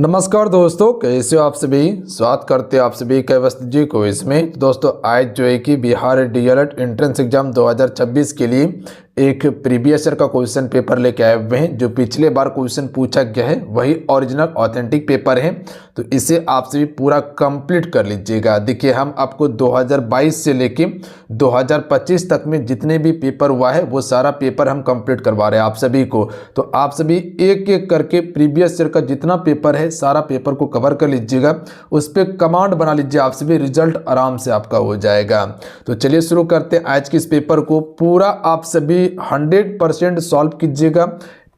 नमस्कार दोस्तों, कैसे हो आप सभी। स्वागत करते हैं आप सभी कैवस्त जी को इसमें। दोस्तों आज जो है कि बिहार डीएलएड एंट्रेंस एग्जाम 2026 के लिए एक प्रीवियस ईयर का क्वेश्चन पेपर लेके आए हुए हैं। जो पिछले बार क्वेश्चन पूछा गया है वही ओरिजिनल ऑथेंटिक पेपर है, तो इसे आप सभी पूरा कंप्लीट कर लीजिएगा। देखिए हम आपको 2022 से लेके 2025 तक में जितने भी पेपर हुआ है वो सारा पेपर हम कंप्लीट करवा रहे हैं आप सभी को। तो आप सभी एक एक करके प्रीवियस ईयर का जितना पेपर है सारा पेपर को कवर कर लीजिएगा, उस पर कमांड बना लीजिए, आप सभी रिजल्ट आराम से आपका हो जाएगा। तो चलिए शुरू करते हैं आज के इस पेपर को। पूरा आप सभी 100% सॉल्व कीजिएगा।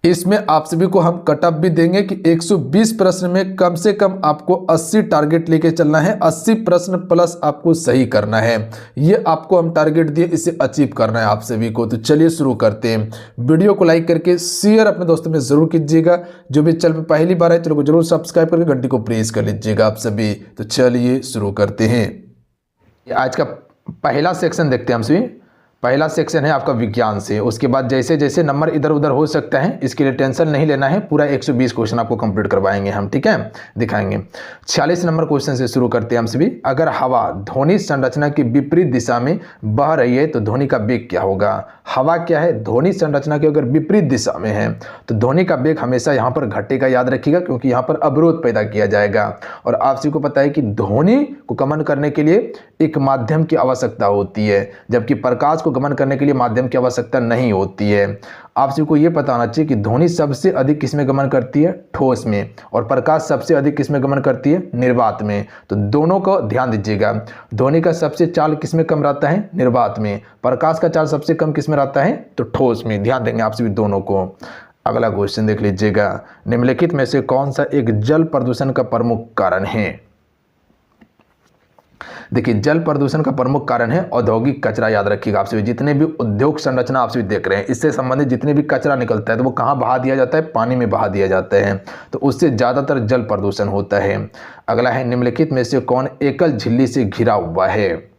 इसमें आप सभी को हम कटअप भी देंगे कि 120 प्रश्न में कम से कम आपको 80 टारगेट लेके चलना है, 80 प्रश्न प्लस आपको सही करना है। ये आपको हम टारगेट दिए, इसे अचीव करना है आप सभी को। तो चलिए शुरू करते हैं। वीडियो को लाइक करके शेयर अपने दोस्तों में जरूर कीजिएगा। जो भी चैनल पर पहली बार है चैनल को जरूर सब्सक्राइब करके घंटी को प्रेस कर लीजिएगा आप सभी। तो चलिए शुरू करते हैं। आज का पहला सेक्शन देखते हैं हम सभी। पहला सेक्शन है आपका विज्ञान से। उसके बाद जैसे जैसे नंबर इधर उधर हो सकता है इसके लिए टेंशन नहीं लेना है। पूरा 120 क्वेश्चन आपको कंप्लीट करवाएंगे हम, ठीक है, दिखाएंगे। 46 नंबर क्वेश्चन से शुरू करते हैं हम सभी। अगर हवा ध्वनि संरचना की विपरीत दिशा में बह रही है तो ध्वनि का वेग क्या होगा। हवा क्या है, ध्वनि संरचना की अगर विपरीत दिशा में है तो ध्वनि का वेग हमेशा यहाँ पर घटेगा, याद रखिएगा, क्योंकि यहाँ पर अवरोध पैदा किया जाएगा। और आप सभी को पता है कि ध्वनि को गमन करने के लिए एक माध्यम की आवश्यकता होती है, जबकि प्रकाश को गमन करने के लिए माध्यम की आवश्यकता नहीं होती है। आप सभी को यह पता होना चाहिए कि ध्वनि सबसे अधिक किसमें गमन करती है, ठोस में, और प्रकाश सबसे अधिक किसमें गमन करती है, निर्वात में। तो दोनों को ध्यान दीजिएगा। ध्वनि का सबसे चाल किसमें कम रहता है, निर्वात में। प्रकाश का चाल सबसे कम किसमें रहता है, तो ठोस में। ध्यान देंगे आप सभी दोनों को। अगला क्वेश्चन देख लीजिएगा। निम्नलिखित में से कौन सा एक जल प्रदूषण का प्रमुख कारण है। देखिए जल प्रदूषण का प्रमुख कारण है औद्योगिक कचरा। याद रखिएगा आप सभी, जितने भी उद्योग संरचना आप सभी देख रहे हैं इससे संबंधित जितने भी कचरा निकलता है तो वो कहाँ बहा दिया जाता है, पानी में बहा दिया जाता है। तो उससे ज्यादातर जल प्रदूषण होता है। अगला है निम्नलिखित में से कौन एकल झिल्ली से घिरा हुआ है।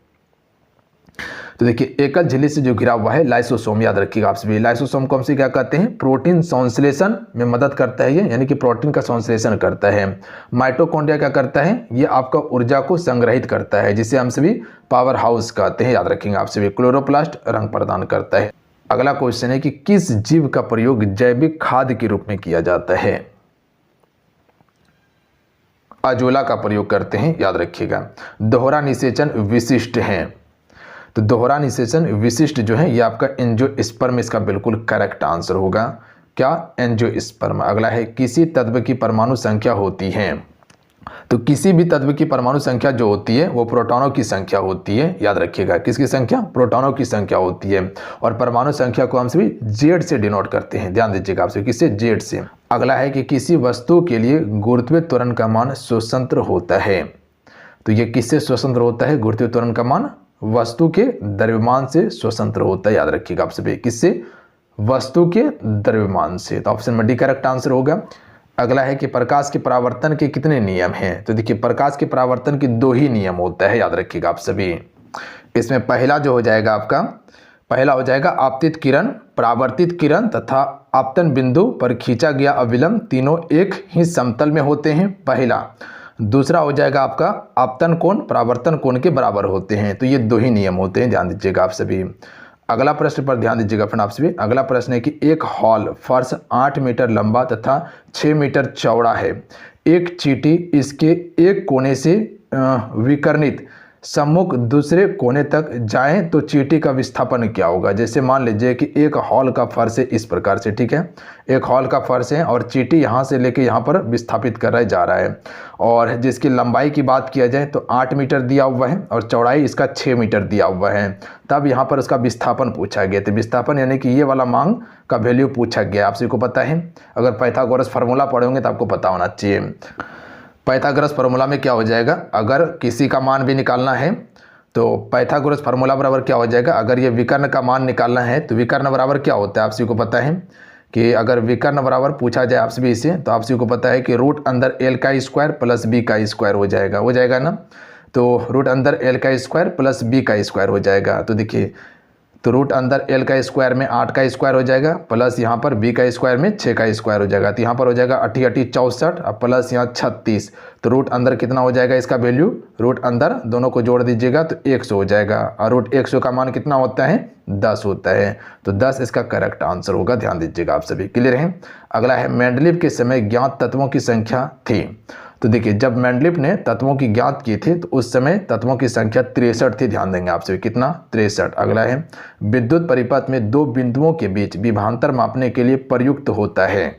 तो देखिए एकल झिल्ली से जो घिरा हुआ है लाइसोसोम। याद रखिएगा आप सभी, लाइसोसोम को हम से क्या कहते हैं, प्रोटीन संश्लेषण में मदद करता है ये, यानी कि प्रोटीन का संश्लेषण करता है। माइटोकॉन्ड्रिया क्या करता है, ये आपका ऊर्जा को संग्रहित करता है, जिसे हम सभी पावर हाउस कहते हैं। याद रखेंगे आप सभी। क्लोरोप्लास्ट रंग प्रदान करता है। अगला क्वेश्चन है कि किस जीव का प्रयोग जैविक खाद के रूप में किया जाता है। अजोला का प्रयोग करते हैं, याद रखिएगा। दोहरा निषेचन विशिष्ट है, तो दोहरा निषेचन विशिष्ट जो है ये आपका एंजियोस्पर्म इसका बिल्कुल करेक्ट आंसर होगा। क्या, एंजियोस्पर्म। अगला है किसी तत्व की परमाणु संख्या होती है। तो किसी भी तत्व की परमाणु संख्या जो होती है वो प्रोटॉनों की संख्या होती है। याद रखिएगा किसकी संख्या, प्रोटॉनों की संख्या होती है। और परमाणु संख्या को हम सभी जेड से डिनोट करते हैं। ध्यान दीजिएगा आप सभी, किससे, जेड से। अगला है कि किसी वस्तु के लिए गुरुत्वीय त्वरण का मान स्वतंत्र होता है। तो ये किससे स्वतंत्र होता है, गुरुत्वीय त्वरण का मान वस्तु के द्रव्यमान से स्वतंत्र होता है। याद रखिएगा आप सभी, किससे, वस्तु के द्रव्यमान से। तो ऑप्शन में डी करेक्ट आंसर होगा। अगला है कि प्रकाश के परावर्तन के कितने नियम हैं। तो देखिए प्रकाश के परावर्तन के 2 ही नियम होता है। याद रखिएगा आप सभी। इसमें पहला जो हो जाएगा आपका, पहला हो जाएगा आपतित किरण, परावर्तित किरण तथा आपतन बिंदु पर खींचा गया अविलंब तीनों एक ही समतल में होते हैं, पहला। दूसरा हो जाएगा आपका आपतन कोण परावर्तन कोण के बराबर होते हैं। तो ये 2 ही नियम होते हैं, ध्यान दीजिएगा आप सभी। अगला प्रश्न पर ध्यान दीजिएगा फ्रेंड आप सभी। अगला प्रश्न है कि एक हॉल फर्श 8 मीटर लंबा तथा 6 मीटर चौड़ा है। एक चींटी इसके एक कोने से विकर्णित सम्मुख दूसरे कोने तक जाए तो चींटी का विस्थापन क्या होगा। जैसे मान लीजिए कि एक हॉल का फर्श है इस प्रकार से, ठीक है, एक हॉल का फर्श है और चींटी यहाँ से लेके यहाँ पर विस्थापित कर रहा जा रहा है। और जिसकी लंबाई की बात किया जाए तो 8 मीटर दिया हुआ है और चौड़ाई इसका 6 मीटर दिया हुआ है। तब यहाँ पर उसका विस्थापन पूछा गया। तो विस्थापन यानी कि ये वाला मांग का वैल्यू पूछा गया। आप सभी को पता है, अगर पाइथागोरस फार्मूला पढ़े होंगे तो आपको पता होना चाहिए। पाइथागोरस फार्मूला में क्या हो जाएगा, अगर किसी का मान भी निकालना है तो पाइथागोरस फार्मूला बराबर क्या हो जाएगा, अगर ये विकर्ण का मान निकालना है तो विकर्ण बराबर क्या होता है। आप सभी को पता है कि अगर विकर्ण बराबर पूछा जाए आप सभी इसे, तो आप सभी को पता है कि रूट अंदर एल का स्क्वायर प्लस बी का स्क्वायर हो जाएगा ना। तो रूट अंदर एल का स्क्वायर प्लस बी का स्क्वायर हो जाएगा। तो देखिए तो रूट अंदर l का स्क्वायर में 8 का स्क्वायर हो जाएगा, प्लस यहाँ पर b का स्क्वायर में 6 का स्क्वायर हो जाएगा। तो यहाँ पर हो जाएगा 8 8 64 और प्लस यहाँ 36। तो रूट अंदर कितना हो जाएगा इसका वैल्यू, रूट अंदर दोनों को जोड़ दीजिएगा तो 100 हो जाएगा। और रूट 100 का मान कितना होता है, 10 होता है। तो 10 इसका करेक्ट आंसर होगा, ध्यान दीजिएगा आप सभी। क्लियर है। अगला है मेंडलीव के समय ज्ञात तत्वों की संख्या थी। तो देखिए जब मेंडलीव ने तत्वों की ज्ञात की थी तो उस समय तत्वों की संख्या 63 थी। ध्यान देंगे आप सभी, कितना, 63। अगला है विद्युत परिपथ में दो बिंदुओं के बीच विभवांतर मापने के लिए प्रयुक्त होता है।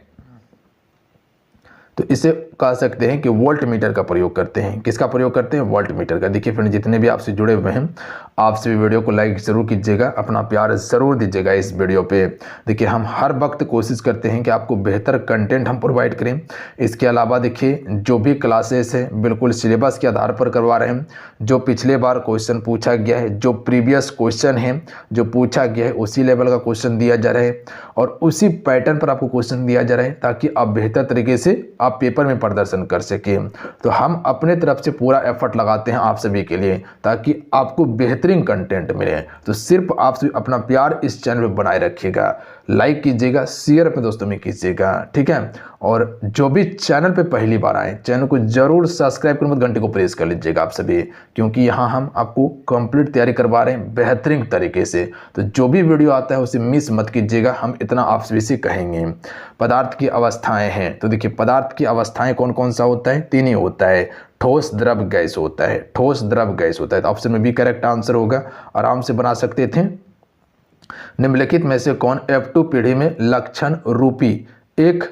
तो इसे कह सकते हैं कि वोल्ट मीटर का प्रयोग करते हैं। किसका प्रयोग करते हैं, वोल्ट मीटर का। देखिए फ्रेंड जितने भी आपसे जुड़े हुए हैं आपसे भी वीडियो को लाइक ज़रूर कीजिएगा, अपना प्यार ज़रूर दीजिएगा इस वीडियो पे। देखिए हम हर वक्त कोशिश करते हैं कि आपको बेहतर कंटेंट हम प्रोवाइड करें। इसके अलावा देखिए जो भी क्लासेस है बिल्कुल सिलेबस के आधार पर करवा रहे हैं। जो पिछले बार क्वेश्चन पूछा गया है, जो प्रीवियस क्वेश्चन है जो पूछा गया है उसी लेवल का क्वेश्चन दिया जा रहा है और उसी पैटर्न पर आपको क्वेश्चन दिया जा रहा है ताकि आप बेहतर तरीके से आप पेपर में प्रदर्शन कर सकें। तो हम अपने तरफ से पूरा एफर्ट लगाते हैं आप सभी के लिए ताकि आपको बेहतरीन कंटेंट मिले। तो सिर्फ आप सभी अपना प्यार इस चैनल पर बनाए रखिएगा, लाइक कीजिएगा, शेयर अपने दोस्तों में कीजिएगा, ठीक है। और जो भी चैनल पे पहली बार आए चैनल को जरूर सब्सक्राइब कर घंटे को प्रेस कर लीजिएगा आप सभी, क्योंकि यहाँ हम आपको कंप्लीट तैयारी करवा रहे हैं बेहतरीन तरीके से। तो जो भी वीडियो आता है उसे मिस मत कीजिएगा, हम इतना आप सभी से कहेंगे। पदार्थ की अवस्थाएं हैं, तो देखिए पदार्थ की अवस्थाएं कौन कौन सा होता है, 3 ही होता है, ठोस द्रव गैस होता है, ठोस द्रव गैस होता है। तो ऑप्शन में भी करेक्ट आंसर होगा, आराम से बना सकते थे। निम्नलिखित में से कौन F2 पीढ़ी में लक्षण रूपी एक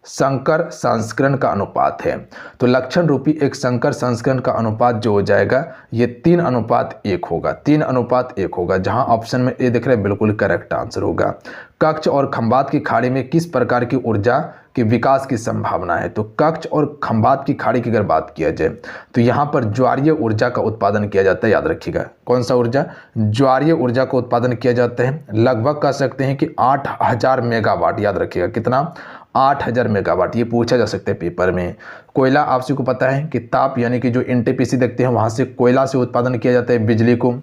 संकर संस्करण का अनुपात है। तो लक्षण रूपी एक संकर संस्करण का अनुपात जो हो जाएगा ये 3:1 होगा, 3:1 होगा, जहां ऑप्शन में ए दिख रहा है बिल्कुल करेक्ट आंसर होगा। कक्ष और खंबात की खाड़ी में किस प्रकार की ऊर्जा के विकास की संभावना है। तो कक्ष और खंबात की खाड़ी की अगर बात किया जाए तो यहाँ पर ज्वारीय ऊर्जा का उत्पादन किया जाता है। याद रखिएगा कौन सा ऊर्जा, ज्वारीय ऊर्जा का उत्पादन किया जाता है। लगभग कह सकते हैं कि 8000 मेगावाट। याद रखिएगा कितना, 8000 मेगावाट, ये पूछा जा सकता है पेपर में। कोयला आप सभी को पता है कि ताप यानी कि जो एनटीपीसी देखते हैं वहाँ से कोयला से उत्पादन किया जाता है बिजली को।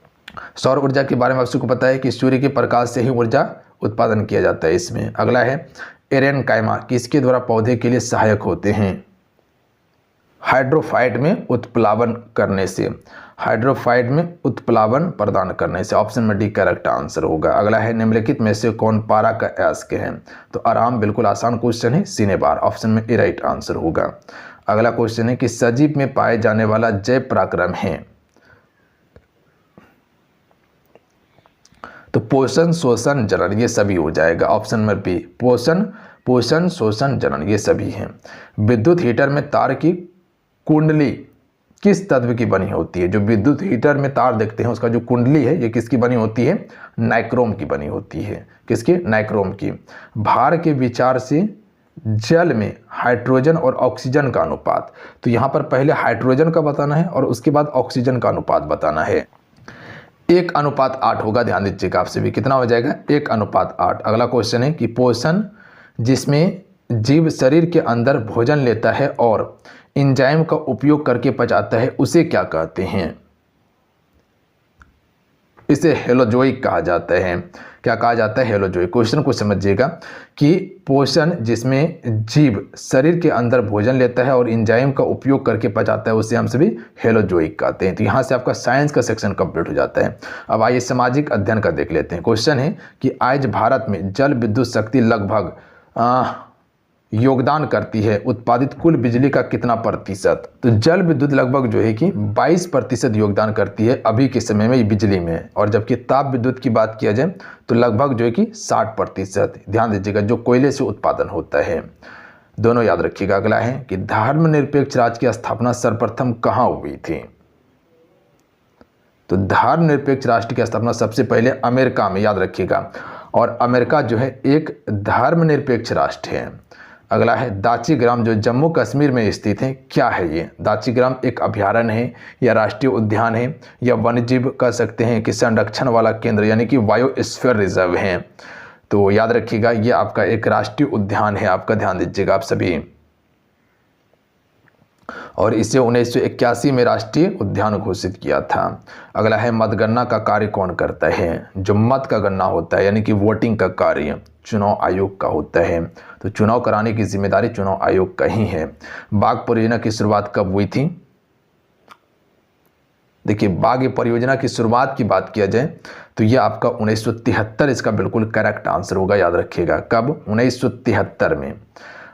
सौर ऊर्जा के बारे में आप सभी को पता है कि सूर्य के प्रकाश से ही ऊर्जा उत्पादन किया जाता है इसमें। अगला है एरेनकाइमा किसके द्वारा पौधे के लिए सहायक होते हैं। हाइड्रोफाइट में उत्प्लावन करने से, हाइड्रोफाइट में उत्प्लावन प्रदान करने से। ऑप्शन में डी करेक्ट आंसर होगा। अगला है निम्नलिखित में से कौन पारा का अयस्क है। तो आराम बिल्कुल आसान क्वेश्चन है, सिनेबार। ऑप्शन में ए राइट आंसर होगा। अगला क्वेश्चन है कि सजीव में पाए जाने वाला जैव पराक्रम है। तो पोषण शोषण जनन ये सभी हो जाएगा। ऑप्शन नंबर बी पोषण शोषण जनन ये सभी हैं। विद्युत हीटर में तार की कुंडली किस तत्व की बनी होती है। जो विद्युत हीटर में तार देखते हैं उसका जो कुंडली है ये किसकी बनी होती है, नाइक्रोम की बनी होती है। किसकी, नाइक्रोम की। भार के विचार से जल में हाइड्रोजन और ऑक्सीजन का अनुपात। तो यहाँ पर पहले हाइड्रोजन का बताना है और उसके बाद ऑक्सीजन का अनुपात बताना है। 1:8 होगा, ध्यान दीजिएगा आपसे भी। कितना हो जाएगा, 1:8। अगला क्वेश्चन है कि पोषण जिसमें जीव शरीर के अंदर भोजन लेता है और एंजाइम का उपयोग करके पचाता है उसे क्या कहते हैं। इसे हेलोजोइक कहा जाता है। क्या कहा जाता है, हेलोजोइक। क्वेश्चन को समझिएगा कि पोषण जिसमें जीव शरीर के अंदर भोजन लेता है और एंजाइम का उपयोग करके पचाता है उसे हम सभी हेलोजोइक कहते हैं। तो यहाँ से आपका साइंस का सेक्शन कंप्लीट हो जाता है। अब आइए सामाजिक अध्ययन का देख लेते हैं। क्वेश्चन है कि आज भारत में जल विद्युत शक्ति लगभग योगदान करती है उत्पादित कुल बिजली का कितना प्रतिशत। तो जल विद्युत लगभग जो है कि 22% योगदान करती है अभी के समय में बिजली में, और जबकि ताप विद्युत की बात किया जाए तो लगभग जो है कि 60%। ध्यान दीजिएगा जो कोयले से उत्पादन होता है, दोनों याद रखिएगा। अगला है कि धर्मनिरपेक्ष राज्य की स्थापना सर्वप्रथम कहाँ हुई थी। तो धर्मनिरपेक्ष राष्ट्र की स्थापना सबसे पहले अमेरिका में, याद रखिएगा। और अमेरिका जो है एक धर्मनिरपेक्ष राष्ट्र है। अगला है दाचीग्राम जो जम्मू कश्मीर में स्थित है, क्या है ये। दाचीग्राम एक अभयारण्य है या राष्ट्रीय उद्यान है या वन्यजीव कह सकते हैं कि संरक्षण वाला केंद्र यानी कि बायोस्फीयर रिजर्व है। तो याद रखिएगा ये आपका एक राष्ट्रीय उद्यान है आपका, ध्यान दीजिएगा आप सभी। और इसे 1981 में राष्ट्रीय उद्यान घोषित किया था। अगला है मतगणना का कार्य कौन करता है? जो मत का गणना होता है यानी कि वोटिंग का कार्य चुनाव आयोग का होता है। तो चुनाव कराने की जिम्मेदारी चुनाव आयोग का ही है। बाघ परियोजना की शुरुआत कब हुई थी? देखिए, बाघ परियोजना की शुरुआत की बात किया जाए तो यह आपका 1973 इसका बिल्कुल करेक्ट आंसर होगा, याद रखिएगा। कब? 1973 में।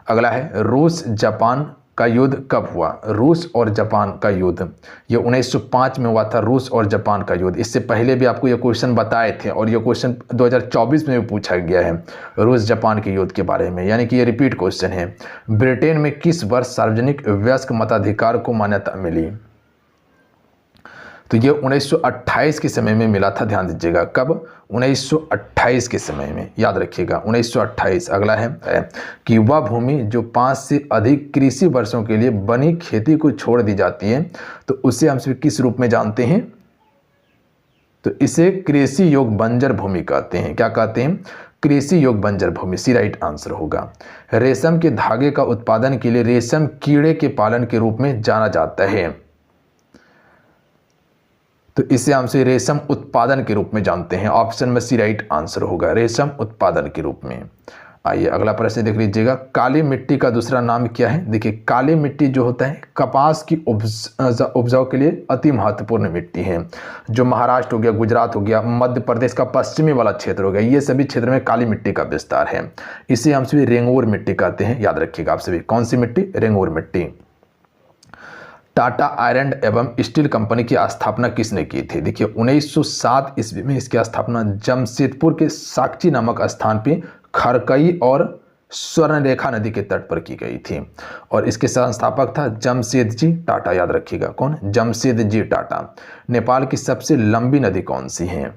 अगला है रूस जापान का युद्ध कब हुआ? रूस और जापान का युद्ध ये 1905 में हुआ था, रूस और जापान का युद्ध। इससे पहले भी आपको ये क्वेश्चन बताए थे और ये क्वेश्चन 2024 में भी पूछा गया है रूस जापान के युद्ध के बारे में, यानी कि ये रिपीट क्वेश्चन है। ब्रिटेन में किस वर्ष सार्वजनिक वयस्क मताधिकार को मान्यता मिली? तो ये 1928 के समय में मिला था, ध्यान दीजिएगा। कब? 1928 के समय में, याद रखिएगा 1928। अगला है कि वह भूमि जो 5 से अधिक कृषि वर्षों के लिए बनी खेती को छोड़ दी जाती है तो उसे हम सब किस रूप में जानते हैं? तो इसे कृषि योग बंजर भूमि कहते हैं। क्या कहते हैं? कृषि योग बंजर भूमि। सी राइट आंसर होगा। रेशम के धागे का उत्पादन के लिए रेशम कीड़े के पालन के रूप में जाना जाता है, तो इसे हमसे रेशम उत्पादन के रूप में जानते हैं। ऑप्शन में सी राइट आंसर होगा, रेशम उत्पादन के रूप में। आइए अगला प्रश्न देख लीजिएगा। काली मिट्टी का दूसरा नाम क्या है? देखिए, काली मिट्टी जो होता है कपास की उपजाऊ के लिए अति महत्वपूर्ण मिट्टी है। जो महाराष्ट्र हो गया, गुजरात हो गया, मध्य प्रदेश का पश्चिमी वाला क्षेत्र हो गया, ये सभी क्षेत्र में काली मिट्टी का विस्तार है। इसे हम सभी रेंगूर मिट्टी कहते हैं, याद रखिएगा आप सभी। कौन सी मिट्टी? रेंगूर मिट्टी। टाटा आयरन एवं स्टील कंपनी की स्थापना किसने की थी? देखिए, 1907 ईस्वी में इसकी स्थापना जमशेदपुर के साक्षी नामक स्थान पे खरकई और स्वर्णरेखा नदी के तट पर की गई थी और इसके संस्थापक था जमशेदजी टाटा, याद रखिएगा। कौन? जमशेदजी टाटा। नेपाल की सबसे लंबी नदी कौन सी है?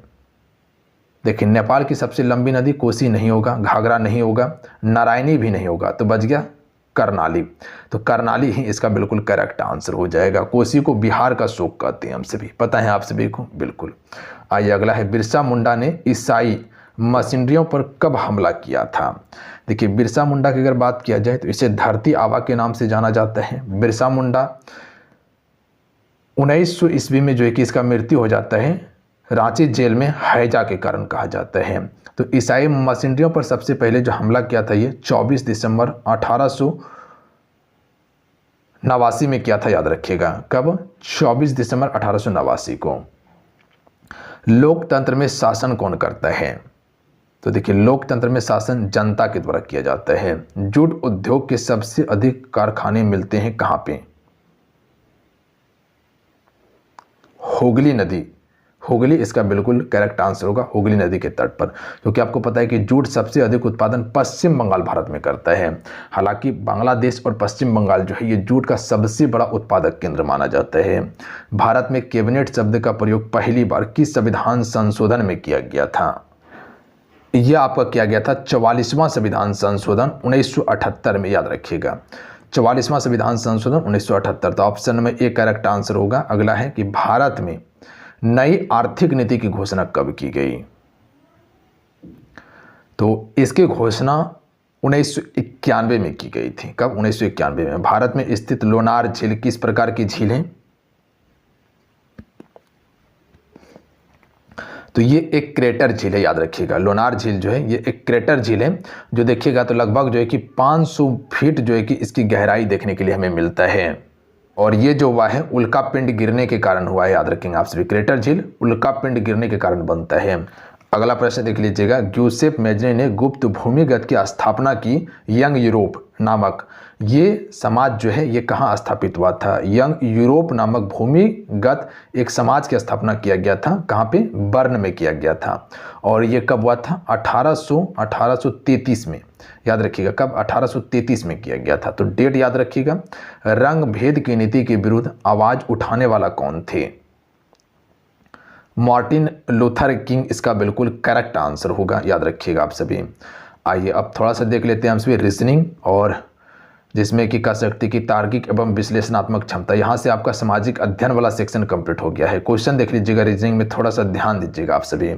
देखिए, नेपाल की सबसे लंबी नदी कोसी नहीं होगा, घाघरा नहीं होगा, नारायणी भी नहीं होगा, तो बच गया करनाली। तो करनाली ही इसका बिल्कुल करेक्ट आंसर हो जाएगा। कोसी को बिहार का शोक कहते हैं, हम सभी पता है आप सभी को, बिल्कुल। आइए अगला है, बिरसा मुंडा ने ईसाई मशीनरियों पर कब हमला किया था? देखिए, बिरसा मुंडा की अगर बात किया जाए तो इसे धरती आबा के नाम से जाना जाता है। बिरसा मुंडा 1900 ईस्वी में जो है कि इसका मृत्यु हो जाता है रांची जेल में हैजा के कारण, कहा जाता है। तो ईसाई मशीनरियों पर सबसे पहले जो हमला किया था ये 24 दिसंबर 1889 में किया था, याद रखिएगा। कब? 24 दिसंबर 1889 को। लोकतंत्र में शासन कौन करता है? तो देखिए, लोकतंत्र में शासन जनता के द्वारा किया जाता है। जूट उद्योग के सबसे अधिक कारखाने मिलते हैं कहां पे? हुगली नदी, हुगली इसका बिल्कुल करेक्ट आंसर होगा, हुगली नदी के तट पर। क्योंकि आपको पता है कि जूट सबसे अधिक उत्पादन पश्चिम बंगाल भारत में करता है। हालांकि बांग्लादेश और पश्चिम बंगाल जो है ये जूट का सबसे बड़ा उत्पादक केंद्र माना जाता है। भारत में कैबिनेट शब्द का प्रयोग पहली बार किस संविधान संशोधन में किया गया था? यह आपका किया गया था 44वां संविधान संशोधन 1978 में, याद रखिएगा। 44वां संविधान संशोधन 1978। तो ऑप्शन में एक करेक्ट आंसर होगा। अगला है कि भारत में नई आर्थिक नीति की घोषणा कब की गई? तो इसकी घोषणा 1991 में की गई थी। कब? 1991 में। भारत में स्थित लोनार झील किस प्रकार की झील है? तो ये एक क्रेटर झील है, याद रखिएगा। लोनार झील जो है ये एक क्रेटर झील है, जो देखिएगा तो लगभग जो है कि 500 फीट जो है कि इसकी गहराई देखने के लिए हमें मिलता है। और ये जो हुआ है उल्का पिंड गिरने के कारण हुआ है, याद रखेंगे आप सभी। क्रेटर झील उल्का पिंड गिरने के कारण बनता है। अगला प्रश्न देख लीजिएगा। ग्यूसेप मेजने ने गुप्त भूमिगत की स्थापना की यंग यूरोप नामक ये समाज जो है ये कहाँ स्थापित हुआ था? यंग यूरोप नामक भूमिगत एक समाज की स्थापना किया गया था, कहाँ पे? बर्न में किया गया था। और ये कब हुआ था? 1833 में, याद रखिएगा। कब? 1833 में किया गया था। तो डेट याद रखिएगा। रंग भेद की नीति के विरुद्ध आवाज उठाने वाला कौन थे? मार्टिन लूथर किंग इसका बिल्कुल करेक्ट आंसर होगा, याद रखिएगा आप सभी। आइए अब थोड़ा सा देख लेते हैं हम सभी रीजनिंग, और जिसमें कि कह सकते कि तार्किक एवं विश्लेषणात्मक क्षमता। यहाँ से आपका सामाजिक अध्ययन वाला सेक्शन कंप्लीट हो गया है। क्वेश्चन देख लीजिएगा रीजनिंग में, थोड़ा सा ध्यान दीजिएगा आप सभी।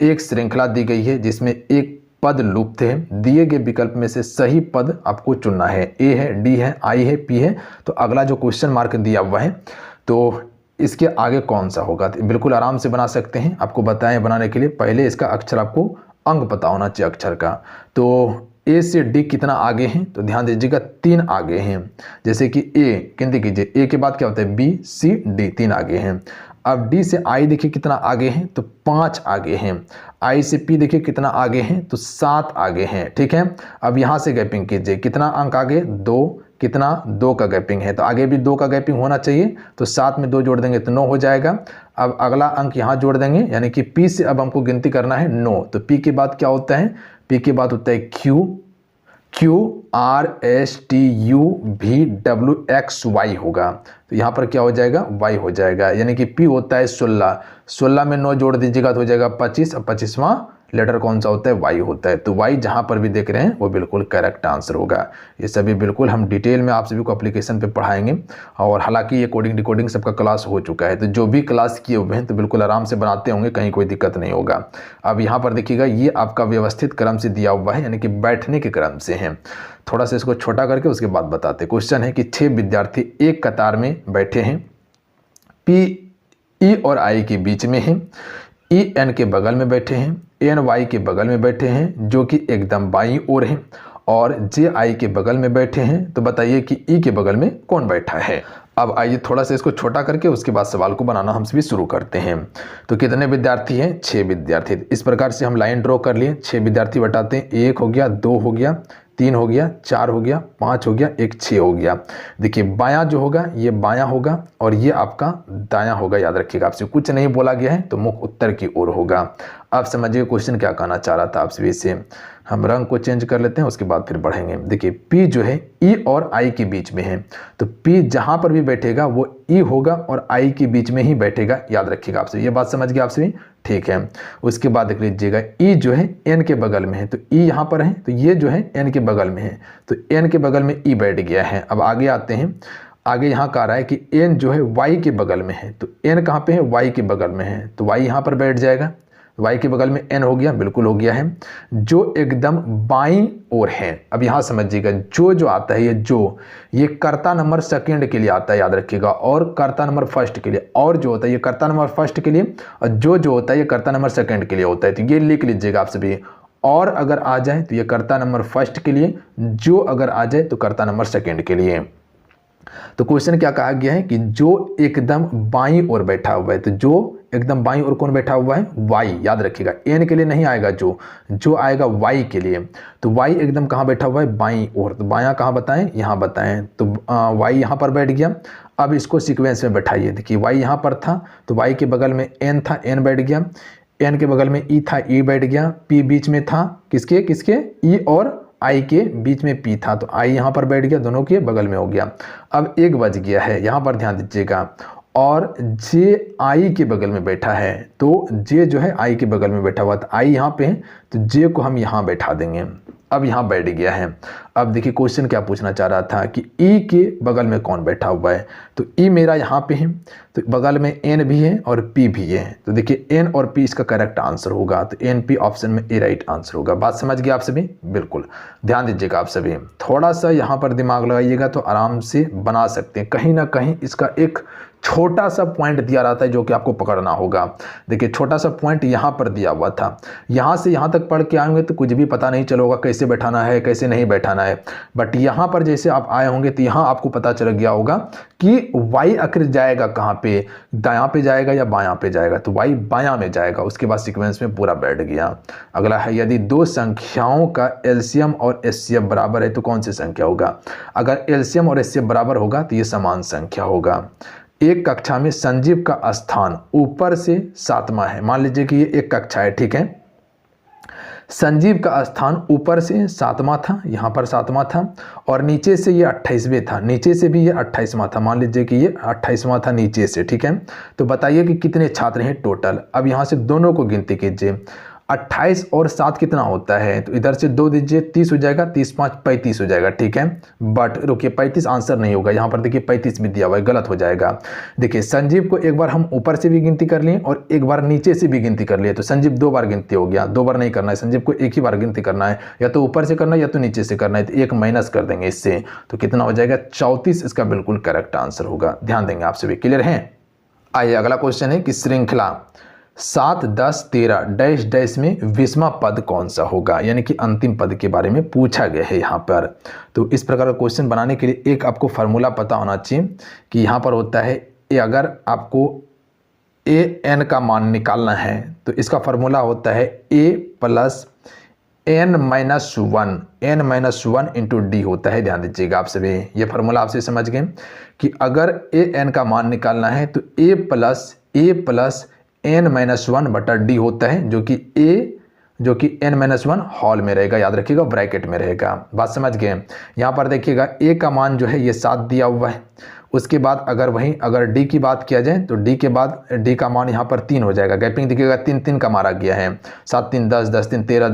एक श्रृंखला दी गई है जिसमें एक पद लुप्त है। दिए गए विकल्प में से सही पद आपको चुनना है। ए है, डी है, आई है, पी है। तो अगला जो क्वेश्चन मार्क दिया हुआ है तो इसके आगे कौन सा होगा, तो बिल्कुल आराम से बना सकते हैं। आपको बताएं बनाने के लिए पहले इसका अक्षर आपको अंक पता होना चाहिए अक्षर का। तो ए से डी कितना आगे हैं, तो ध्यान दीजिएगा 3 आगे हैं। जैसे कि ए गिनती कीजिए, ए के बाद क्या होता है बी, सी, डी, 3 आगे हैं। अब डी से आई देखिए कितना आगे हैं, तो 5 आगे हैं। आई से पी देखिए कितना आगे हैं, तो 7 आगे हैं। ठीक है, अब यहाँ से गैपिंग कीजिए, कितना अंक आगे 2, कितना 2 का गैपिंग है, तो आगे भी 2 का गैपिंग होना चाहिए। तो 7 में 2 जोड़ देंगे तो 9 हो जाएगा। अब अगला अंक यहाँ जोड़ देंगे, यानी कि पी से अब हमको गिनती करना है 9। तो पी के बाद क्या होता है, पी के बाद होता है Q, Q R S T U V W X Y होगा। तो यहाँ पर क्या हो जाएगा, वाई हो जाएगा। यानी कि पी होता है 16, 16 में 9 जोड़ दीजिएगा तो हो जाएगा 25। अब 25वां लेटर कौन सा होता है, वाई होता है। तो वाई जहाँ पर भी देख रहे हैं वो बिल्कुल करेक्ट आंसर होगा। ये सभी बिल्कुल हम डिटेल में आप सभी को एप्लीकेशन पे पढ़ाएंगे। और हालांकि ये कोडिंग डिकोडिंग सबका क्लास हो चुका है, तो जो भी क्लास किए हुए हैं तो बिल्कुल आराम से बनाते होंगे, कहीं कोई दिक्कत नहीं होगा। अब यहाँ पर देखिएगा ये आपका व्यवस्थित क्रम से दिया हुआ है, यानी कि बैठने के क्रम से है। थोड़ा सा इसको छोटा करके उसके बाद बताते। क्वेश्चन है कि 6 विद्यार्थी एक कतार में बैठे हैं। पी ई और आई के बीच में है। ई एन के बगल में बैठे हैं, एन वाई के बगल में बैठे हैं जो कि एकदम बाईं ओर हैं, और जे आई के बगल में बैठे हैं। तो बताइए कि ई के बगल में कौन बैठा है। अब आइए थोड़ा सा इसको छोटा करके उसके बाद सवाल को बनाना हम सभी शुरू करते हैं। तो कितने विद्यार्थी हैं, 6 विद्यार्थी। इस प्रकार से हम लाइन ड्रॉ कर लिए। 6 विद्यार्थी बताते हैं, 1 हो गया, 2 हो गया, 3 हो गया, 4 हो गया, 5 हो गया, एक 6 हो गया। देखिए बायां जो होगा ये बायां होगा और ये आपका दायां होगा। याद रखिएगा, आपसे कुछ नहीं बोला गया है तो मुख उत्तर की ओर होगा। अब समझिए क्वेश्चन क्या कहना चाह रहा था आप सभी से। हम रंग को चेंज कर लेते हैं, उसके बाद फिर बढ़ेंगे। देखिए P जो है E और I के बीच में है, तो P जहां पर भी बैठेगा वो E होगा और I के बीच में ही बैठेगा। याद रखिएगा, आपसे ये बात समझ गया आप सभी, ठीक है। उसके बाद देख लीजिएगा E जो है N के बगल में है, तो E यहाँ पर है, तो ये जो है N के बगल में है, तो N के बगल में E बैठ गया है। अब आगे आते हैं। आगे यहाँ कह रहा है कि N जो है Y के बगल में है, तो N कहाँ पे है, Y के बगल में है, तो Y यहाँ पर बैठ जाएगा। Y के बगल में N हो गया, बिल्कुल हो गया है। जो एकदम बाईं ओर है, अब यहाँ समझिएगा जो आता है ये कर्ता नंबर सेकंड के लिए आता है, याद रखिएगा, और कर्ता नंबर फर्स्ट के लिए। और जो होता है ये कर्ता नंबर फर्स्ट के लिए, और जो होता है ये कर्ता नंबर सेकंड के लिए होता है। तो ये लिख लीजिएगा आप सभी। और अगर आ जाए तो ये कर्ता नंबर फर्स्ट के लिए, जो अगर आ जाए तो कर्ता नंबर सेकंड के लिए। तो क्वेश्चन क्या कहा गया है कि जो एकदम बाईं ओर बैठा हुआ है, तो जो एकदम बाईं ओर कौन बैठा हुआ है, वाई। याद रखिएगा एन के लिए नहीं आएगा, जो आएगा वाई के लिए। तो वाई एकदम कहाँ बैठा हुआ है, बाईं ओर। तो बायां कहाँ बताएं, यहाँ बताएं। तो वाई यहाँ पर बैठ गया। अब इसको सीक्वेंस में बैठाइए। देखिए वाई यहाँ पर था, तो वाई के बगल में एन था, एन बैठ गया। एन के बगल में ई था, ई बैठ गया। पी बीच में था, किसके ई और आई के बीच में पी था, तो आई यहाँ पर बैठ गया, दोनों के बगल में हो गया। अब 1 बज गया है, यहाँ पर ध्यान दीजिएगा। और जे आई के बगल में बैठा है, तो जे जो है आई के बगल में बैठा हुआ था, आई यहाँ पे है, तो जे को हम यहाँ बैठा देंगे। अब यहाँ बैठ गया है। अब देखिए क्वेश्चन क्या पूछना चाह रहा था कि ई के बगल में कौन बैठा हुआ है, तो ई मेरा यहाँ पे है, तो बगल में एन भी है और पी भी है। तो देखिए एन और पी इसका करेक्ट आंसर होगा, तो एन पी ऑप्शन में ए राइट आंसर होगा। बात समझ गए आप सभी, बिल्कुल ध्यान दीजिएगा आप सभी। थोड़ा सा यहाँ पर दिमाग लगाइएगा तो आराम से बना सकते हैं। कहीं ना कहीं इसका एक छोटा सा पॉइंट दिया रहता है जो कि आपको पकड़ना होगा। देखिए छोटा सा पॉइंट यहाँ पर दिया हुआ था, यहाँ से यहाँ तक पढ़ के आएंगे तो कुछ भी पता नहीं चलेगा कैसे बैठाना है कैसे नहीं बैठाना है। बट यहाँ पर जैसे आप आए होंगे तो यहाँ आपको पता चल गया होगा कि वाई आखिर जाएगा कहाँ पे, दायां पे जाएगा या बायां पे जाएगा। तो वाई बायां में जाएगा, उसके बाद सीक्वेंस में पूरा बैठ गया। अगला है यदि 2 संख्याओं का एलसीएम और एचसीएफ बराबर है तो कौन सी संख्या होगा। अगर एलसीएम और एचसीएफ बराबर होगा तो ये समान संख्या होगा। एक कक्षा में संजीव का स्थान ऊपर से 7वां है। मान लीजिए कि ये एक कक्षा है, ठीक है। संजीव का स्थान ऊपर से 7वां था, यहाँ पर 7वां था, और नीचे से ये 28वें था, नीचे से भी ये 28वां था। मान लीजिए कि ये 28वां था नीचे से, ठीक है। तो बताइए कि कितने छात्र हैं टोटल। अब यहाँ से दोनों को गिनती कीजिए। 28 और 7 कितना होता है, तो इधर से 2 दीजिए 30 हो जाएगा, 30 5 35 हो जाएगा, ठीक है। बट रुकिए 35 आंसर नहीं होगा, यहाँ पर देखिए 35 भी दिया हुआ है, गलत हो जाएगा। देखिए संजीव को एक बार हम ऊपर से भी गिनती कर लिए और एक बार नीचे से भी गिनती कर लिए, तो संजीव 2 बार गिनती हो गया, 2 बार नहीं करना है संजीव को, एक ही बार गिनती करना है, या तो ऊपर से करना है या तो नीचे से करना है, तो 1 माइनस कर देंगे इससे, तो कितना हो जाएगा 34 इसका बिल्कुल करेक्ट आंसर होगा। ध्यान देंगे आप सभी, क्लियर है। आइए अगला क्वेश्चन है कि श्रृंखला 7 10 13 डैश डैश में 20वां पद कौन सा होगा, यानी कि अंतिम पद के बारे में पूछा गया है यहाँ पर। तो इस प्रकार का क्वेश्चन बनाने के लिए एक आपको फार्मूला पता होना चाहिए कि यहाँ पर होता है अगर आपको ए एन का मान निकालना है तो इसका फार्मूला होता है A plus n minus one into D होता है। ध्यान दीजिएगा आप सभी, ये फार्मूला आपसे समझ गए कि अगर ए एन का मान निकालना है तो ए प्लस n माइनस 1 बटा डी होता है, जो कि n माइनस 1 हॉल में रहेगा, याद रखिएगा ब्रैकेट में रहेगा। बात समझ गए। यहाँ पर देखिएगा a का मान जो है ये 7 दिया हुआ है, उसके बाद अगर डी की बात किया जाए तो डी के बाद डी का मान यहाँ पर 3 हो जाएगा, गैपिंग देखिएगा 3 3 का मारा गया है, 7 3 10 10 3 13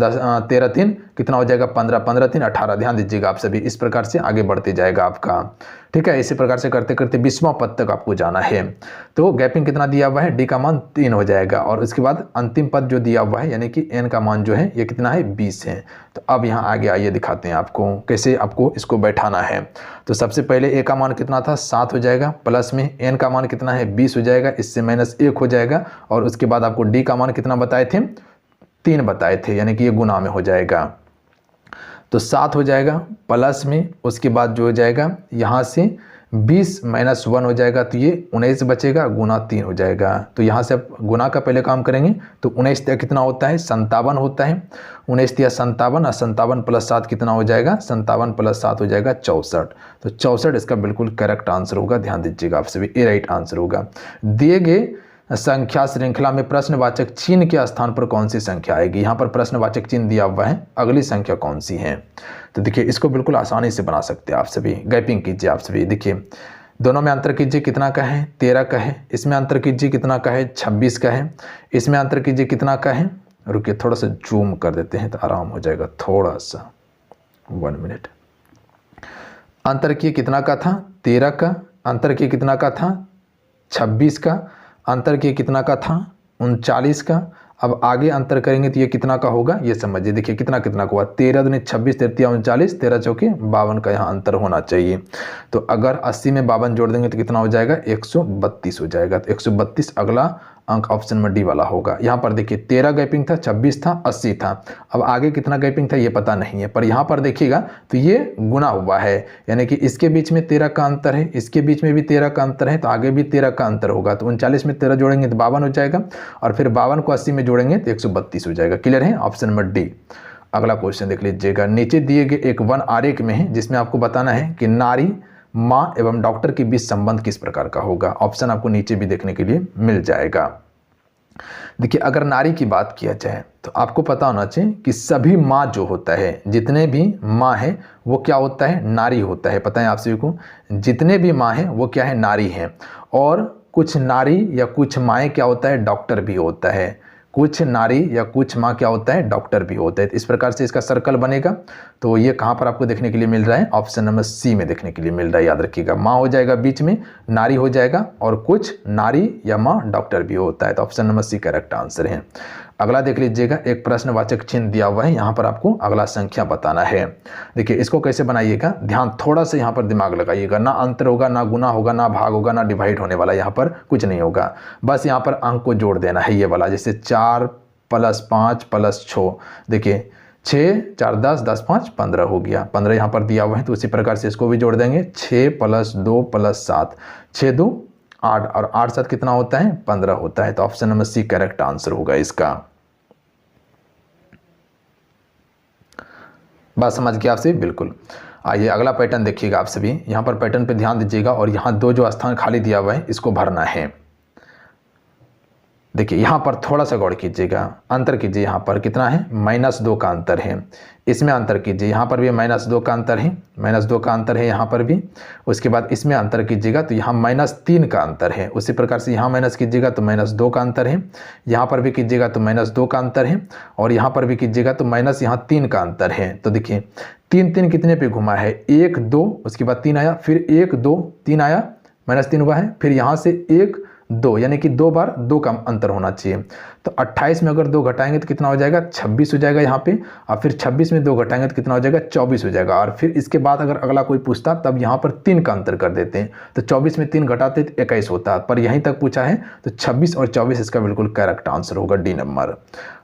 13 3 कितना हो जाएगा 15 15 3 18। ध्यान दीजिएगा आप सभी, इस प्रकार से आगे बढ़ते जाएगा आपका, ठीक है। इसी प्रकार से करते करते 20वां पद तक आपको जाना है, तो गैपिंग कितना दिया हुआ है, डी का मान 3 हो जाएगा और उसके बाद अंतिम पद जो दिया हुआ है यानी कि एन का मान जो है ये कितना है 20 है। तो अब यहाँ आगे आइए दिखाते हैं आपको कैसे आपको इसको बैठाना है। तो सबसे पहले ए का मान कितना था 7 हो जाएगा, प्लस में एन का मान कितना है 20 हो जाएगा, इससे माइनस 1 हो जाएगा और उसके बाद आपको डी का मान कितना बताए थे 3 बताए थे, यानी कि ये गुना में हो जाएगा। तो 7 हो जाएगा प्लस में, उसके बाद जो हो जाएगा यहाँ से 20 माइनस 1 हो जाएगा, तो ये 19 बचेगा, गुना 3 हो जाएगा। तो यहाँ से आप गुना का पहले काम करेंगे तो 19 तिया कितना होता है 57 होता है, 19 तिया 57 और 57 प्लस 7 कितना हो जाएगा 57 प्लस 7 हो जाएगा 64। तो 64 इसका बिल्कुल करेक्ट आंसर होगा। ध्यान दीजिएगा आप सभी, ए राइट आंसर होगा। दिए गए संख्या श्रृंखला में प्रश्नवाचक चिन्ह के स्थान पर कौन सी संख्या आएगी, यहाँ पर प्रश्नवाचक चिन्ह दिया हुआ है, अगली संख्या कौन सी है। तो देखिए इसको बिल्कुल आसानी से बना सकते हैं आप सभी, गैपिंग कीजिए आप सभी। देखिए दोनों में अंतर कीजिए कितना का है 13 का है, इसमें अंतर कीजिए कितना का है 26 का है, इसमें अंतर कीजिए कितना का है, रुकिए थोड़ा सा जूम कर देते हैं तो आराम हो जाएगा, थोड़ा सा 1 मिनट। अंतर किए कितना का था 13 का, अंतर किए कितना का था 26 का, अंतर किए कितना का था 39 का। अब आगे अंतर करेंगे तो ये कितना का होगा ये समझिए। देखिए कितना कितना का हुआ 13 दूनी 26 13 39 13 चौके 52 का यहाँ अंतर होना चाहिए। तो अगर 80 में 52 जोड़ देंगे तो कितना हो जाएगा 132 हो जाएगा। तो 132 अगला अंक ऑप्शन में डी वाला होगा। यहाँ पर देखिए 13 गैपिंग था, 26 था, 80 था। अब आगे कितना गैपिंग था ये पता नहीं है, पर यहाँ पर देखिएगा तो ये गुना हुआ है, यानी कि इसके बीच में 13 का अंतर है, इसके बीच में भी 13 का अंतर है, तो आगे भी 13 का अंतर होगा। तो 39 में 13 जोड़ेंगे तो 52 हो जाएगा और फिर 52 को 80 में जोड़ेंगे तो 132 हो जाएगा। क्लियर है, ऑप्शन नंबर डी। अगला क्वेश्चन देख लीजिएगा, नीचे दिए गए एक वन आरेख में है जिसमें आपको बताना है कि नारी, माँ एवं डॉक्टर के बीच संबंध किस प्रकार का होगा। ऑप्शन आपको नीचे भी देखने के लिए मिल जाएगा। देखिए अगर नारी की बात किया जाए तो आपको पता होना चाहिए कि सभी माँ जो होता है, जितने भी माँ है वो क्या होता है नारी होता है। पता है आप सभी को, जितने भी माँ है वो क्या है नारी है। और कुछ नारी या कुछ माएँ क्या होता है डॉक्टर भी होता है, कुछ नारी या कुछ माँ क्या होता है डॉक्टर भी होता है। इस प्रकार से इसका सर्कल बनेगा। तो ये कहाँ पर आपको देखने के लिए मिल रहा है, ऑप्शन नंबर सी में देखने के लिए मिल रहा है। याद रखिएगा, माँ हो जाएगा बीच में, नारी हो जाएगा और कुछ नारी या माँ डॉक्टर भी होता है। तो option number C correct answer है। अगला देख लीजिएगा, एक प्रश्नवाचक चिन्ह दिया हुआ है, यहाँ पर आपको अगला संख्या बताना है। देखिए इसको कैसे बनाइएगा, ध्यान थोड़ा सा यहाँ पर दिमाग लगाइएगा। ना अंतर होगा, ना गुना होगा, ना भाग होगा, ना डिवाइड होने वाला, यहाँ पर कुछ नहीं होगा। बस यहाँ पर अंक को जोड़ देना है ये वाला, जैसे 4 + 5 + 6। देखिए 6 4 10 10 5 15 हो गया, 15 यहाँ पर दिया हुआ है, तो उसी प्रकार से इसको भी जोड़ देंगे। 6 + 2 + 7, 6 2 8 और 8 7 कितना होता है 15 होता है। तो option number C correct answer होगा इसका। बात समझ गया आपसे, बिल्कुल। आइए अगला पैटर्न देखिएगा आप सभी, यहाँ पर पैटर्न पे ध्यान दीजिएगा और यहाँ 2 जो स्थान खाली दिया हुआ है इसको भरना है। देखिए यहाँ पर थोड़ा सा गौर कीजिएगा, अंतर कीजिए, यहाँ पर कितना है, -2 का अंतर है। इसमें अंतर कीजिए, यहाँ पर भी -2 का अंतर है, -2 का अंतर है यहाँ पर भी। उसके बाद इसमें अंतर कीजिएगा तो यहाँ -3 का अंतर है। उसी प्रकार से यहाँ माइनस कीजिएगा तो -2 का अंतर है, यहाँ पर भी कीजिएगा तो -2 का अंतर है, और यहाँ पर भी कीजिएगा तो यहाँ 3 का अंतर है। तो देखिए 3 3 कितने पे घुमा है, 1 2, उसके बाद 3 आया, फिर 1 2 3 आया, -3 हुआ है, फिर यहाँ से 1 2, यानी कि 2 बार 2 का अंतर होना चाहिए। तो 28 में अगर 2 घटाएंगे तो कितना हो जाएगा, 26 हो जाएगा यहाँ पे, और फिर 26 में 2 घटाएंगे तो कितना हो जाएगा, 24 हो जाएगा। और फिर इसके बाद अगर अगला कोई पूछता तब यहाँ पर 3 का अंतर कर देते हैं, तो 24 में 3 घटाते तो 21 होता, पर यहीं तक पूछा है तो 26 और 24 इसका बिल्कुल करेक्ट आंसर होगा, डी नंबर।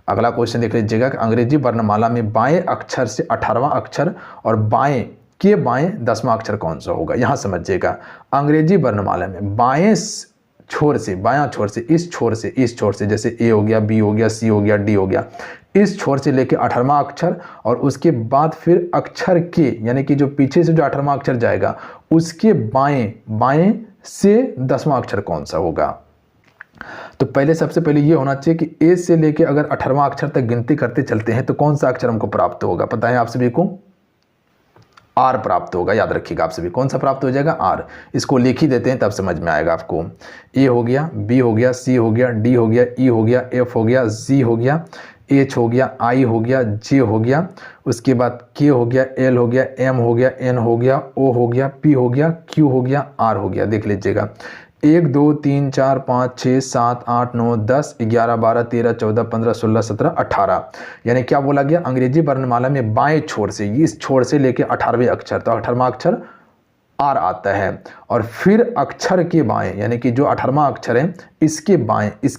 अगला क्वेश्चन देख लीजिएगा कि अंग्रेजी वर्णमाला में बाएं अक्षर से 18वां अक्षर और बाएं 10वां अक्षर कौन सा होगा। यहाँ समझिएगा, अंग्रेजी वर्णमाला में बाएं छोर से, बायां छोर से, इस छोर से, जैसे ए हो गया, बी हो गया, सी हो गया, डी हो गया, इस छोर से लेके 18वां अक्षर, और उसके बाद फिर अक्षर के, यानी कि जो पीछे से जो 18वां अक्षर जाएगा उसके बाएं से 10वां अक्षर कौन सा होगा। तो पहले सबसे पहले ये होना चाहिए कि ए से लेके अगर 18वां अक्षर तक गिनती करते चलते हैं तो कौन सा अक्षर हमको प्राप्त होगा, पता है आप सभी को, आर प्राप्त होगा। याद रखिएगा आप सभी, कौन सा प्राप्त हो जाएगा, आर। इसको लिख ही देते हैं तब समझ में आएगा आपको। ए हो गया, बी हो गया, सी हो गया, डी हो गया, ई हो गया, एफ हो गया, जी हो गया, एच हो गया, आई हो गया, जे हो गया, उसके बाद के हो गया, एल हो गया, एम हो गया, एन हो गया, ओ हो गया, पी हो गया, क्यू हो गया, आर हो गया। देख लीजिएगा, 1 2 3 4 5 6 7 8 9 10 11 12 13 14 15 16 17 18, यानी क्या बोला गया, अंग्रेजी वर्णमाला में बाएं छोर से, इस छोर से लेके 18वें अक्षर, तो 18वां अक्षर आर आता है, और फिर अक्षर के बाएं, यानी कि जो 18वां अक्षर है इसके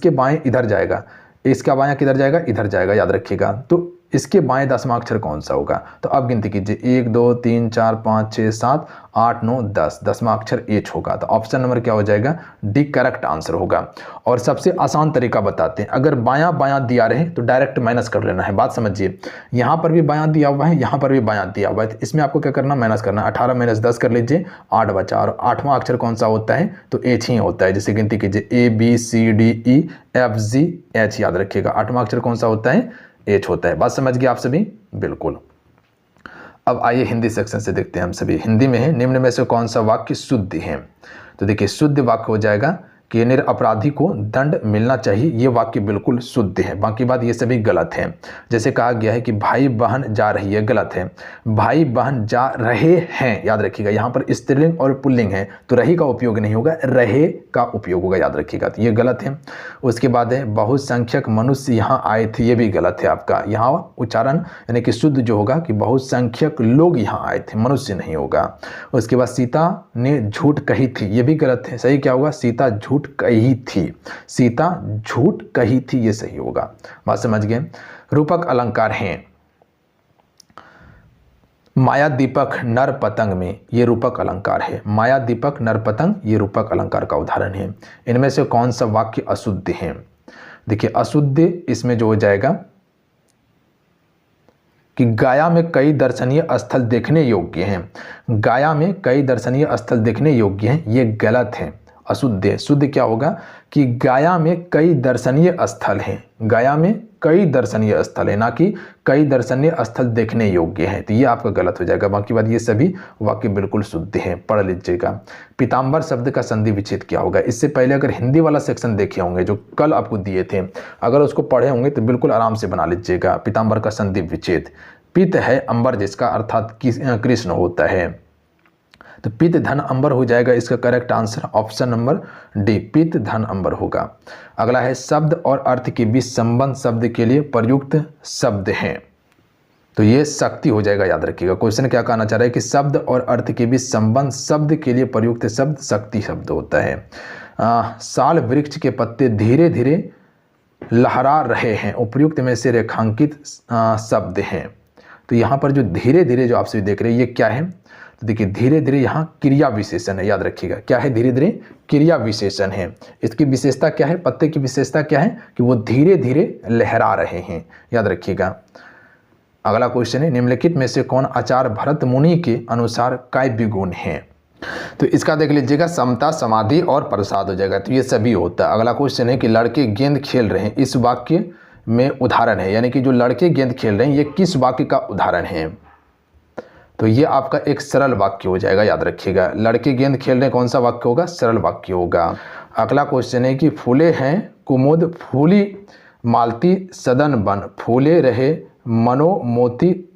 बाएं इधर जाएगा, इसका बायां किधर जाएगा, इधर जाएगा। याद रखिएगा, तो इसके बाएं 10वां अक्षर कौन सा होगा। तो अब गिनती कीजिए, 1 2 3 4 5 6 7 8 9 10, 10वां अक्षर एच होगा। तो ऑप्शन नंबर क्या हो जाएगा, डी करेक्ट आंसर होगा। और सबसे आसान तरीका बताते हैं, अगर बायां दिया रहे तो डायरेक्ट माइनस कर लेना है। बात समझिए, यहाँ पर भी बायां दिया हुआ है, यहाँ पर भी बायां दिया हुआ है, तो इसमें आपको क्या करना, माइनस करना। 18 - 10 कर लीजिए, 8 बचा, और 8वां अक्षर कौन सा होता है, तो एच ही होता है। जैसे गिनती कीजिए, A B C D E F G H, याद रखिएगा 8वां अक्षर कौन सा होता है, एच होता है। बात समझ गए आप सभी, बिल्कुल। अब आइए हिंदी सेक्शन से देखते हैं हम सभी। हिंदी में है, निम्न में से कौन सा वाक्य शुद्ध है। तो देखिए, शुद्ध वाक्य हो जाएगा कि निरपराधी को दंड मिलना चाहिए, ये वाक्य बिल्कुल शुद्ध है। बाकी बात ये सभी गलत है। जैसे कहा गया है कि भाई बहन जा रही है, गलत है। भाई बहन जा रहे हैं, याद रखिएगा, यहाँ पर स्त्रीलिंग और पुल्लिंग है तो रही का उपयोग नहीं होगा, रहे का उपयोग होगा, याद रखिएगा, तो ये गलत है। उसके बाद है बहुसंख्यक मनुष्य यहाँ आए थे, ये भी गलत है आपका। यहाँ उच्चारण यानी कि शुद्ध जो होगा कि बहुसंख्यक लोग यहाँ आए थे, मनुष्य नहीं होगा। उसके बाद सीता ने झूठ कही थी, ये भी गलत है। सही क्या होगा, सीता झूठ कही थी, सीता झूठ कही थी, ये सही होगा। बात समझ गए। रूपक अलंकार हैं, माया दीपक नर पतंग में, ये रूपक अलंकार है। माया दीपक नर पतंग, ये रूपक अलंकार का उदाहरण है। इनमें से कौन सा वाक्य अशुद्ध है। देखिए, अशुद्ध इसमें जो हो जाएगा कि गया में कई दर्शनीय स्थल देखने योग्य हैं। गया में कई दर्शनीय स्थल देखने योग्य हैं, ये गलत है, अशुद्ध है। शुद्ध क्या होगा कि गया में कई दर्शनीय स्थल हैं, गया में कई दर्शनीय स्थल है, ना कि कई दर्शनीय स्थल देखने योग्य हैं, तो ये आपका गलत हो जाएगा। बाकी बात ये सभी वाक्य बिल्कुल शुद्ध हैं, पढ़ लीजिएगा। पीताम्बर शब्द का संधि विच्छेद क्या होगा। इससे पहले अगर हिंदी वाला सेक्शन देखे होंगे जो कल आपको दिए थे, अगर उसको पढ़े होंगे तो बिल्कुल आराम से बना लीजिएगा। पीताम्बर का संधि विच्छेद, पित है अंबर जिसका अर्थात कृष्ण होता है, तो पित धन अंबर हो जाएगा इसका correct answer, option number D, पित धन अंबर होगा। अगला है शब्द और अर्थ के बीच संबंध शब्द के लिए प्रयुक्त शब्द हैं, तो ये शक्ति हो जाएगा। याद रखिएगा, क्वेश्चन क्या कहना चाह रहा है कि शब्द और अर्थ के बीच संबंध शब्द के लिए प्रयुक्त शब्द शक्ति शब्द होता है। साल वृक्ष के पत्ते धीरे धीरे लहरा रहे हैं, उपयुक्त में से रेखांकित शब्द हैं। तो यहाँ पर जो धीरे धीरे जो आप सभी देख रहे हैं, ये क्या है, तो देखिए धीरे धीरे यहाँ क्रिया विशेषण है। याद रखिएगा, क्या है, धीरे धीरे क्रिया विशेषण है। इसकी विशेषता क्या है, पत्ते की विशेषता क्या है कि वो धीरे धीरे लहरा रहे हैं, याद रखिएगा। अगला क्वेश्चन है, निम्नलिखित में से कौन आचार्य भरत मुनि के अनुसार काव्य गुण है। तो इसका देख लीजिएगा समता, समाधि और प्रसाद हो जाएगा। तो ये सभी होता है। अगला क्वेश्चन है कि लड़के गेंद खेल रहे हैं, इस वाक्य में उदाहरण है, यानी कि जो लड़के गेंद खेल रहे हैं ये किस वाक्य का उदाहरण है। तो ये आपका एक सरल वाक्य हो जाएगा, याद रखिएगा। लड़के गेंद खेल रहे हैं कौन सा वाक्य होगा, सरल वाक्य होगा। अगला क्वेश्चन है कि फूले हैं कुमुद फूली मालती सदन बन, फूले रहे मनो मोती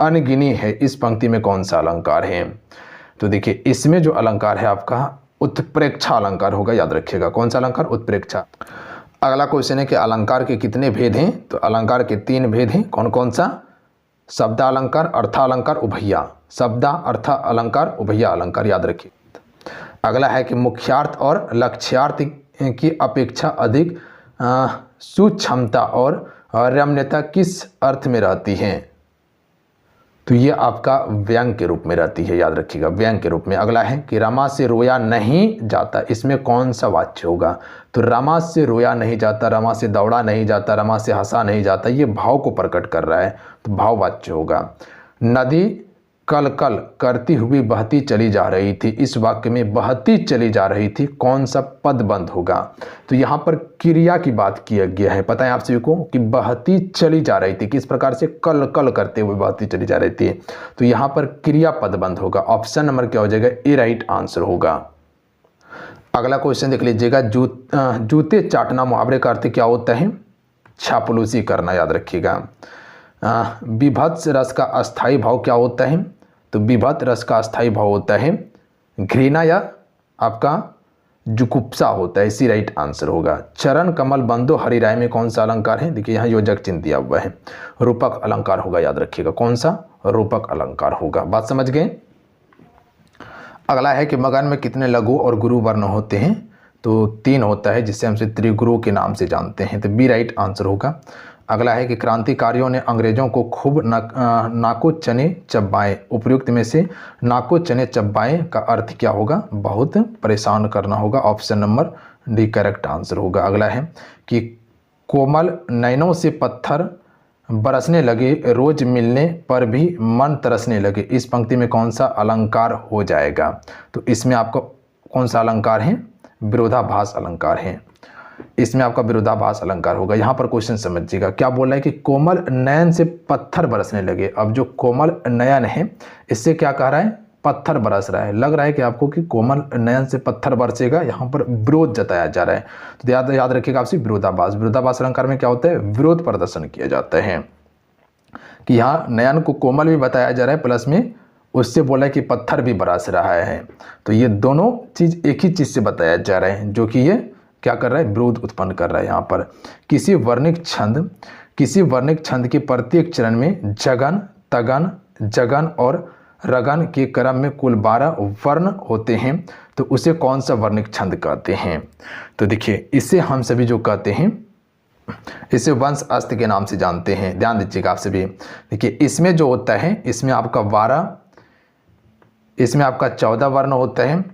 अनगिनी है, इस पंक्ति में कौन सा अलंकार है। तो देखिए इसमें जो अलंकार है आपका उत्प्रेक्षा अलंकार होगा, याद रखिएगा। कौन सा अलंकार, उत्प्रेक्षा। अगला क्वेश्चन है कि अलंकार के कितने भेद हैं। तो अलंकार के 3 भेद हैं। कौन कौन सा, शब्दालंकार, अर्थालंकार, उभय्या। शब्दा अर्थ अलंकार, उभय्या अलंकार, याद रखिए। अगला है कि मुख्यार्थ और लक्ष्यार्थ की अपेक्षा अधिक सुक्षमता और रम्यता किस अर्थ में रहती है। तो ये आपका व्यंग के रूप में रहती है, याद रखिएगा, व्यंग के रूप में। अगला है कि रमा से रोया नहीं जाता, इसमें कौन सा वाच्य होगा। तो रमा से रोया नहीं जाता, रमा से दौड़ा नहीं जाता, रमा से हंसा नहीं जाता, ये भाव को प्रकट कर रहा है, तो भाव वाच्य होगा। नदी कल कल करती हुई बहती चली जा रही थी, इस वाक्य में बहती चली जा रही थी कौन सा पद बंध होगा। तो यहाँ पर क्रिया की बात किया गया है, पता है आप सभी को कि बहती चली जा रही थी, किस प्रकार से, कल कल करते हुए बहती चली जा रही थी। तो यहाँ पर क्रिया पद बंध होगा। ऑप्शन नंबर क्या हो जाएगा, ए राइट आंसर होगा। अगला क्वेश्चन देख लीजिएगा, जूते चाटना मुहावरे का अर्थ क्या होता है, चापलूसी करना, याद रखिएगा। विभत्स रस का अस्थाई भाव क्या होता है। तो विभत्स रस का अस्थाई भाव होता है घृणा या आपका जुगुप्सा होता है, इसी राइट आंसर होगा। चरण कमल बंदो हरिराय में कौन सा अलंकार है। देखिए यहाँ योजक चिन्ह दिया हुआ है, रूपक अलंकार होगा, याद रखिएगा। कौन सा, रूपक अलंकार होगा। बात समझ गए। अगला है कि मगन में कितने लघु और गुरु वर्ण होते हैं। तो 3 होता है, जिससे हमसे त्रिगुरु के नाम से जानते हैं, तो बी राइट आंसर होगा। अगला है कि क्रांतिकारियों ने अंग्रेजों को खूब नाको चने चब्बाए, उपयुक्त में से नाको चने चब्बाए का अर्थ क्या होगा, बहुत परेशान करना होगा। Option number D correct answer होगा। अगला है कि कोमल नैनों से पत्थर बरसने लगे, रोज मिलने पर भी मन तरसने लगे, इस पंक्ति में कौन सा अलंकार हो जाएगा। तो इसमें आपका कौन सा अलंकार है, विरोधाभास अलंकार है, इसमें आपका विरोधाभास अलंकार होगा। यहाँ पर क्वेश्चन समझिएगा, क्या बोल रहा है कि कोमल नयन से पत्थर बरसने लगे। अब जो कोमल नयन है इससे क्या कह रहा है, पत्थर बरस रहा है। लग रहा है कि आपको कि कोमल नयन से पत्थर बरसेगा, यहाँ पर विरोध जताया जा रहा है। तो याद रखिएगा आपसे विरोधाभास। विरोधाभास अलंकार में क्या होता है, विरोध प्रदर्शन किया जाता है कि यहाँ नयन को कोमल भी बताया जा रहा है, प्लस में उससे बोला है कि पत्थर भी बरस रहा है। तो ये दोनों चीज़ एक ही चीज़ से बताया जा रहा है, जो कि ये क्या कर रहा है, विरोध उत्पन्न कर रहा है। यहाँ पर किसी वर्णिक छंद के प्रत्येक चरण में जगन, तगन, जगन और रगन के क्रम में कुल 12 वर्ण होते हैं, तो उसे कौन सा वर्णिक छंद कहते हैं। तो देखिए इसे हम सभी जो कहते हैं, इसे वंश अस्त के नाम से जानते हैं। ध्यान दीजिएगा आप सभी। देखिए इसमें जो होता है, इसमें आपका 12, इसमें आपका 14 वर्ण होता है।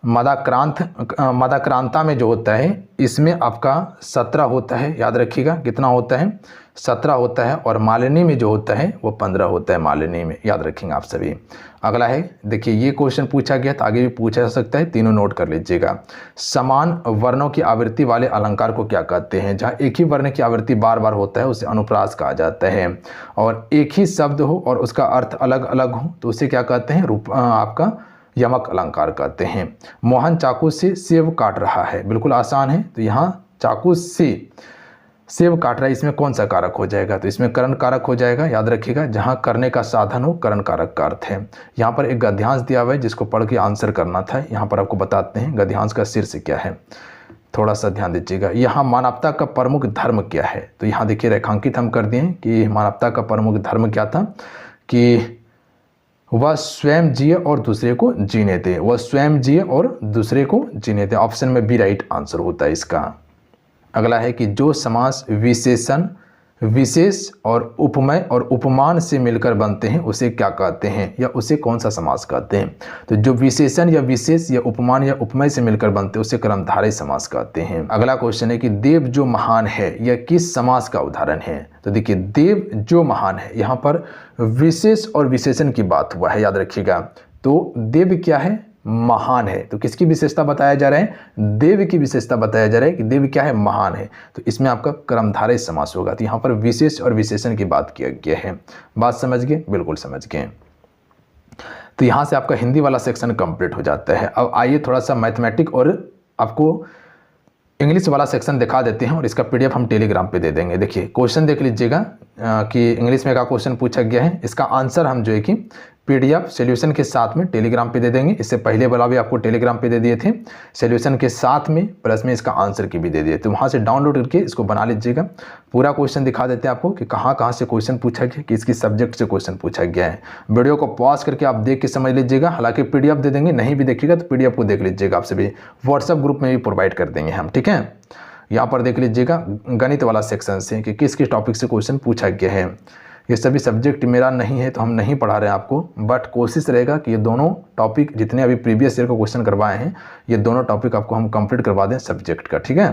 मदाक्रांता में जो होता है इसमें आपका 17 होता है, याद रखिएगा। कितना होता है, 17 होता है। और मालिनी में जो होता है वो 15 होता है, मालिनी में, याद रखेंगे आप सभी। अगला है, देखिए ये क्वेश्चन पूछा गया तो आगे भी पूछा जा सकता है, तीनों नोट कर लीजिएगा। समान वर्णों की आवृत्ति वाले अलंकार को क्या कहते हैं। जहाँ एक ही वर्ण की आवृत्ति बार बार होता है उसे अनुप्रास कहा जाता है। और एक ही शब्द हो और उसका अर्थ अलग अलग हो तो उसे क्या कहते हैं, आपका यमक अलंकार कहते हैं। मोहन चाकू से सेब काट रहा है, बिल्कुल आसान है। तो यहाँ चाकू से सेब काट रहा है, इसमें कौन सा कारक हो जाएगा। तो इसमें करण कारक हो जाएगा, याद रखिएगा। जहाँ करने का साधन हो करण कारक का अर्थ है। यहाँ पर एक गद्यांश दिया हुआ है जिसको पढ़ के आंसर करना था। यहाँ पर आपको बताते हैं गद्यांश का शीर्ष क्या है, थोड़ा सा ध्यान दीजिएगा। यहाँ मानवता का प्रमुख धर्म क्या है। तो यहाँ देखिए रेखांकित हम कर दिए कि मानवता का प्रमुख धर्म क्या था, कि वह स्वयं जिए और दूसरे को जीने दे, वह स्वयं जिए और दूसरे को जीने दे। ऑप्शन में बी राइट आंसर होता है इसका। अगला है कि जो समास विशेषण, विशेष और उपमेय और उपमान से मिलकर बनते हैं उसे क्या कहते हैं, या उसे कौन सा समास कहते हैं। तो जो विशेषण या विशेष या उपमान या उपमेय से मिलकर बनते हैं उसे कर्मधारय समास कहते हैं। अगला क्वेश्चन है कि देव जो महान है यह किस समास का उदाहरण है। तो देखिए देव जो महान है, यहाँ पर विशेष और विशेषण की बात हुआ है, याद रखिएगा। तो देव क्या है, महान है। तो किसकी विशेषता बताया जा रहा है? देव की विशेषता बताया जा रहा है कि देव क्या है? महान है। तो इसमें आपका कर्मधारय समास होगा। तो यहाँ पर विशेष और विशेषण की बात किया गया है। बात समझ गए? बिल्कुल समझ गए। तो यहाँ से आपका हिंदी वाला सेक्शन कंप्लीट हो जाता है। अब आइए थोड़ा सा मैथमेटिक और आपको इंग्लिश वाला सेक्शन दिखा देते हैं और इसका पीडीएफ हम टेलीग्राम पे दे देंगे। देखिए क्वेश्चन देख लीजिएगा कि इंग्लिश में क्या क्वेश्चन पूछा गया है। इसका आंसर हम जो है कि पीडीएफ सॉल्यूशन के साथ में टेलीग्राम पे दे देंगे। इससे पहले वाला भी आपको टेलीग्राम पे दे दिए थे, सॉल्यूशन के साथ में प्लस में इसका आंसर की भी दे दिए। तो वहाँ से डाउनलोड करके इसको बना लीजिएगा। पूरा क्वेश्चन दिखा देते हैं आपको कि कहाँ कहाँ से क्वेश्चन पूछा गया, किस किस सब्जेक्ट से क्वेश्चन पूछा गया है। वीडियो को पॉज करके आप देख के समझ लीजिएगा। हालांकि पीडीएफ दे देंगे, नहीं भी देखिएगा तो पीडीएफ को देख लीजिएगा। आपसे भी व्हाट्सएप ग्रुप में भी प्रोवाइड कर देंगे हम, ठीक है। यहाँ पर देख लीजिएगा गणित वाला सेक्शन से कि किस किस टॉपिक से क्वेश्चन पूछा गया है। ये सभी सब्जेक्ट मेरा नहीं है तो हम नहीं पढ़ा रहे हैं आपको, बट कोशिश रहेगा कि ये दोनों टॉपिक जितने अभी प्रीवियस ईयर को क्वेश्चन करवाए हैं ये दोनों टॉपिक आपको हम कंप्लीट करवा दें सब्जेक्ट का, ठीक है।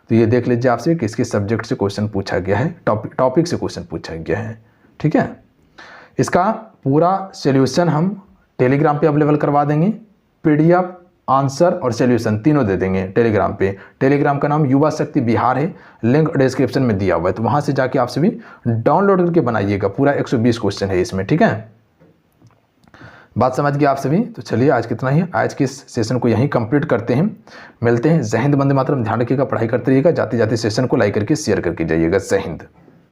तो ये देख लीजिए आपसे किस किस सब्जेक्ट से क्वेश्चन पूछा गया है, टॉपिक से क्वेश्चन पूछा गया है, ठीक है। इसका पूरा सोल्यूशन हम टेलीग्राम पे अवेलेबल करवा देंगे। पीडीएफ, आंसर और सॉल्यूशन तीनों दे देंगे टेलीग्राम पे। टेलीग्राम का नाम युवा शक्ति बिहार है, लिंक डिस्क्रिप्शन में दिया हुआ है। तो वहाँ से जाके आप सभी डाउनलोड करके बनाइएगा। पूरा 120 क्वेश्चन है इसमें, ठीक है। बात समझ गए आप सभी? तो चलिए आज कितना ही, आज के सेशन को यहीं कंप्लीट करते हैं। मिलते हैं। जय हिंद, वंदे मातरम। ध्यान रखिएगा, पढ़ाई करते रहिएगा। जाते जाते सेशन को लाइक करके शेयर करके जाइएगा। जय हिंद।